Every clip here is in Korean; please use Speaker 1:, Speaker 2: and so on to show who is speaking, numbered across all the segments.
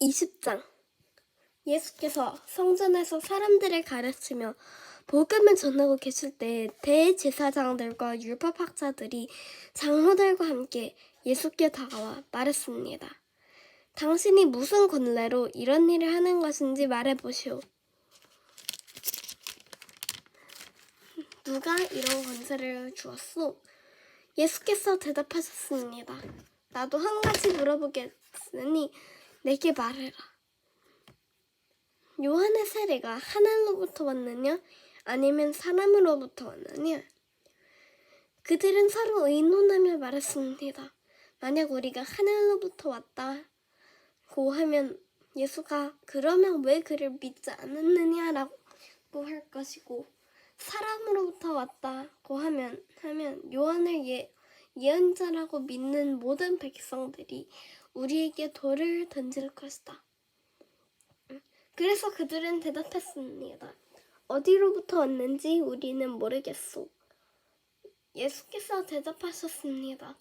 Speaker 1: 20장. 예수께서 성전에서 사람들을 가르치며 복음을 전하고 계실 때 대제사장들과 율법학자들이 장로들과 함께 예수께 다가와 말했습니다. 당신이 무슨 권례로 이런 일을 하는 것인지 말해보시오. 누가 이런 권세를 주었소? 예수께서 대답하셨습니다. 나도 한 가지 물어보겠으니 내게 말해라. 요한의 세례가 하늘로부터 왔느냐 아니면 사람으로부터 왔느냐? 그들은 서로 의논하며 말했습니다. 만약 우리가 하늘로부터 왔다고 하면 예수가 그러면 왜 그를 믿지 않았느냐라고 할 것이고, 사람으로부터 왔다고 하면 요한을 예언자라고 믿는 모든 백성들이 우리에게 돌을 던질 것이다. 그래서 그들은 대답했습니다. 어디로부터 왔는지 우리는 모르겠소. 예수께서 대답하셨습니다.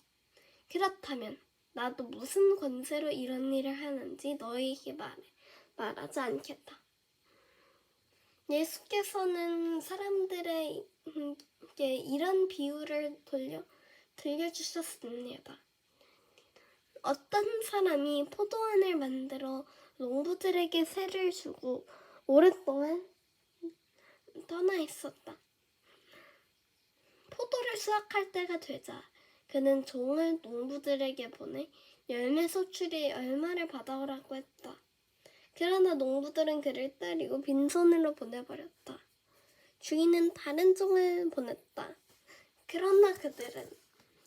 Speaker 1: 그렇다면 나도 무슨 권세로 이런 일을 하는지 너희에게 말하지 않겠다. 예수께서는 사람들에게 이런 비유를 들려주셨습니다. 어떤 사람이 포도원을 만들어 농부들에게 세를 주고 오랫동안 떠나 있었다. 포도를 수확할 때가 되자 그는 종을 농부들에게 보내 열매 소출이 얼마를 받아오라고 했다. 그러나 농부들은 그를 때리고 빈손으로 보내버렸다. 주인은 다른 종을 보냈다. 그러나 그들은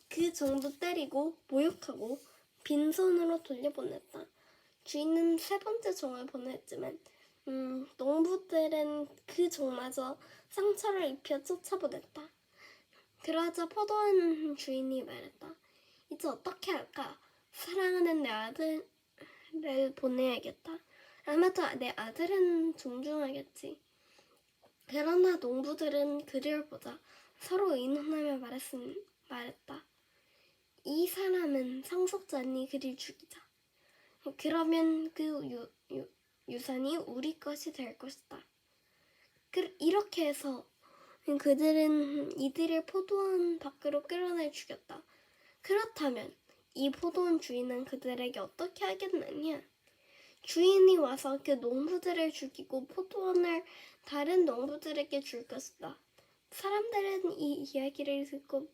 Speaker 1: 그 종도 때리고 모욕하고 빈손으로 돌려보냈다. 주인은 세 번째 종을 보냈지만 농부들은 그 종마저 상처를 입혀 쫓아보냈다. 그러자 포도원 주인이 말했다. 이제 어떻게 할까? 사랑하는 내 아들을 보내야겠다. 아마도 내 아들은 존중하겠지. 그러나 농부들은 그를 보자 서로 의논하며 말했다. 이 사람은 상속자니 그를 죽이자. 그러면 그 유산이 우리 것이 될 것이다. 이렇게 해서 그들은 이들을 포도원 밖으로 끌어내 죽였다. 그렇다면 이 포도원 주인은 그들에게 어떻게 하겠느냐? 주인이 와서 그 농부들을 죽이고 포도원을 다른 농부들에게 줄 것이다. 사람들은 이 이야기를 듣고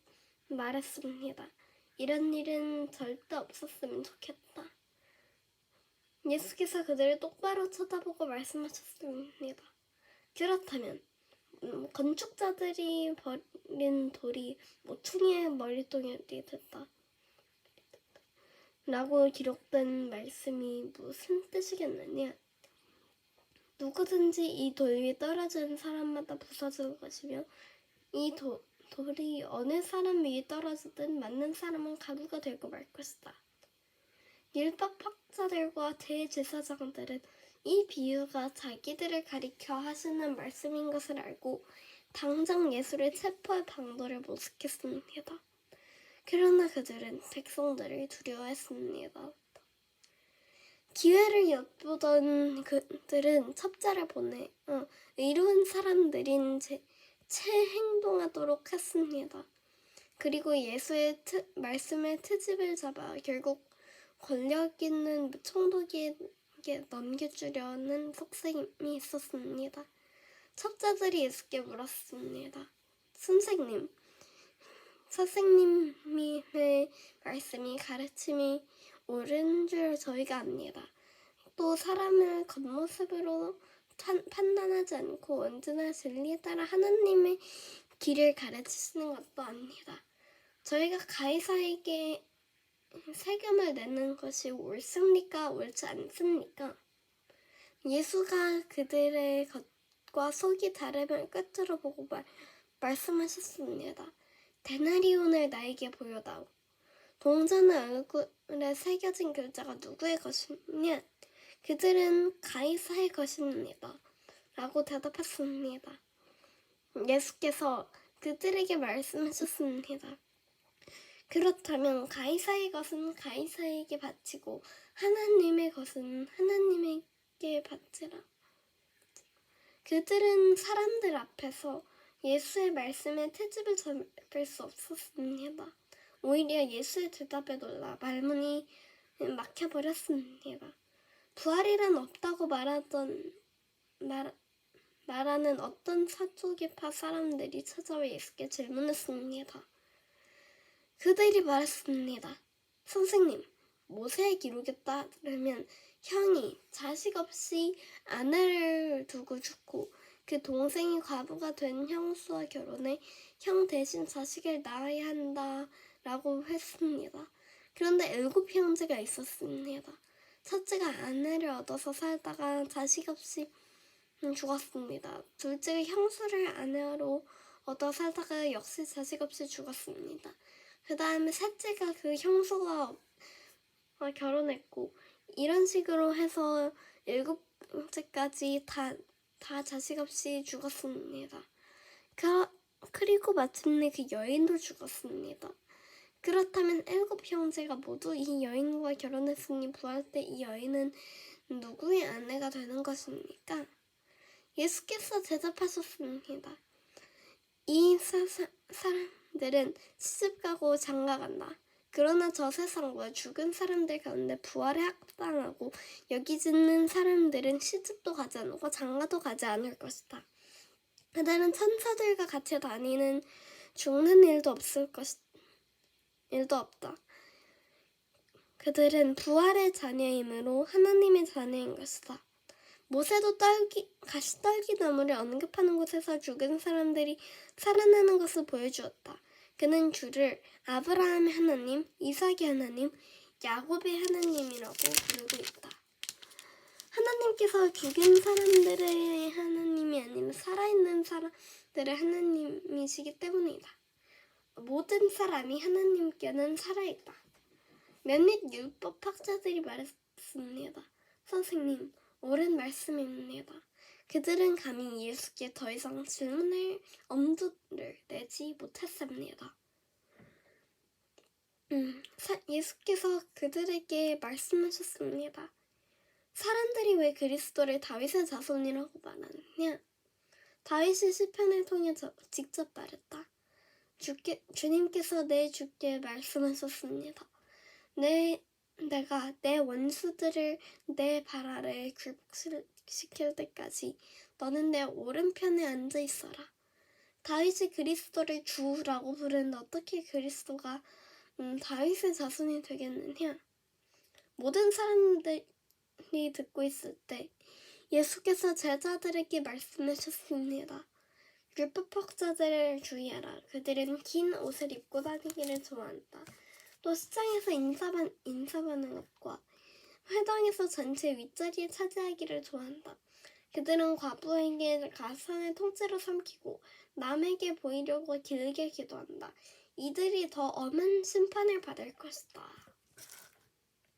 Speaker 1: 말했습니다. 이런 일은 절대 없었으면 좋겠다. 예수께서 그들을 똑바로 쳐다보고 말씀하셨습니다. 그렇다면 건축자들이 버린 돌이 모퉁이의 머리통이 됐다. 라고 기록된 말씀이 무슨 뜻이겠느냐? 누구든지 이 돌 위에 떨어진 사람마다 부서질 것이며 이 돌이 어느 사람 위에 떨어지든 맞는 사람은 가루가 되고 말 것이다. 율법학자들과 대제사장들은 이 비유가 자기들을 가리켜 하시는 말씀인 것을 알고 당장 예수를 체포할 방도를 모색했습니다. 그러나 그들은 백성들을 두려워했습니다. 기회를 엿보던 그들은 첩자를 보내 의로운 사람들인 채 행동하도록 했습니다. 그리고 예수의 말씀의 트집을 잡아 결국 권력 있는 총독에게 넘겨주려는 속셈이 있었습니다. 첩자들이 예수께 물었습니다. 선생님의 말씀이 가르침이 옳은 줄 저희가 압니다. 또 사람을 겉모습으로 판단하지 않고 언제나 진리에 따라 하나님의 길을 가르치시는 것도 압니다. 저희가 가이사에게 세금을 내는 것이 옳습니까? 옳지 않습니까? 예수가 그들의 겉과 속이 다름을 끝으로 보고 말씀하셨습니다. 데나리온을 나에게 보여다오. 동자는 얼굴에 새겨진 글자가 누구의 것이냐? 그들은 가이사의 것입니다. 라고 대답했습니다. 예수께서 그들에게 말씀하셨습니다. 그렇다면 가이사의 것은 가이사에게 바치고 하나님의 것은 하나님에게 바치라. 그들은 사람들 앞에서 예수의 말씀에 트집을 잡을 수 없었습니다. 오히려 예수의 대답에 놀라 말문이 막혀버렸습니다. 부활이란 없다고 말하는 어떤 사두개파 사람들이 찾아와 예수께 질문했습니다. 그들이 말했습니다. 선생님, 모세의 기록에 따르면 형이 자식 없이 아내를 두고 죽고 그 동생이 과부가 된 형수와 결혼해 형 대신 자식을 낳아야 한다라고 했습니다. 그런데 7형제가 있었습니다. 첫째가 아내를 얻어서 살다가 자식 없이 죽었습니다. 둘째가 형수를 아내로 얻어 살다가 역시 자식 없이 죽었습니다. 그 다음에 셋째가 그 형수와 결혼했고, 이런 식으로 해서 7째까지 다 자식 없이 죽었습니다. 그리고 마침내 그 여인도 죽었습니다. 그렇다면 7형제가 모두 이 여인과 결혼했으니 부활 때 이 여인은 누구의 아내가 되는 것입니까? 예수께서 대답하셨습니다. 이 사람들은 시집가고 장가간다. 그러나 저 세상과 죽은 사람들 가운데 부활에 합당하고 여기지는 사람들은 시집도 가지 않고 장가도 가지 않을 것이다. 그들은 천사들과 같이 다니는 죽는 일도 없다. 그들은 부활의 자녀이므로 하나님의 자녀인 것이다. 모세도 가시떨기나무를 언급하는 곳에서 죽은 사람들이 살아나는 것을 보여주었다. 그는 주를 아브라함의 하나님, 이삭의 하나님, 야곱의 하나님이라고 부르고 있다. 하나님께서 죽은 사람들의 하나님이 아니라 살아있는 사람들의 하나님이시기 때문이다. 모든 사람이 하나님께는 살아있다. 몇몇 율법학자들이 말했습니다. 선생님, 옳은 말씀입니다. 그들은 감히 예수께 더 이상 질문할 엄두를 내지 못했습니다. 예수께서 그들에게 말씀하셨습니다. 사람들이 왜 그리스도를 다윗의 자손이라고 말하느냐? 다윗이 시편을 통해 직접 말했다. 주님께서 내 주께 말씀하셨습니다. 내가 내 원수들을 내 발 아래에 굴복시킬 때까지 너는 내 오른편에 앉아 있어라. 다윗이 그리스도를 주라고 부르는데 어떻게 그리스도가 다윗의 자손이 되겠느냐? 모든 사람들이 듣고 있을 때 예수께서 제자들에게 말씀하셨습니다. 율법학자들을 주의하라. 그들은 긴 옷을 입고 다니기를 좋아한다. 또 시장에서 인사받는 것과 회당에서 전체 윗자리에 차지하기를 좋아한다. 그들은 과부에게 가상을 통째로 삼키고 남에게 보이려고 길게 기도한다. 이들이 더 엄한 심판을 받을 것이다.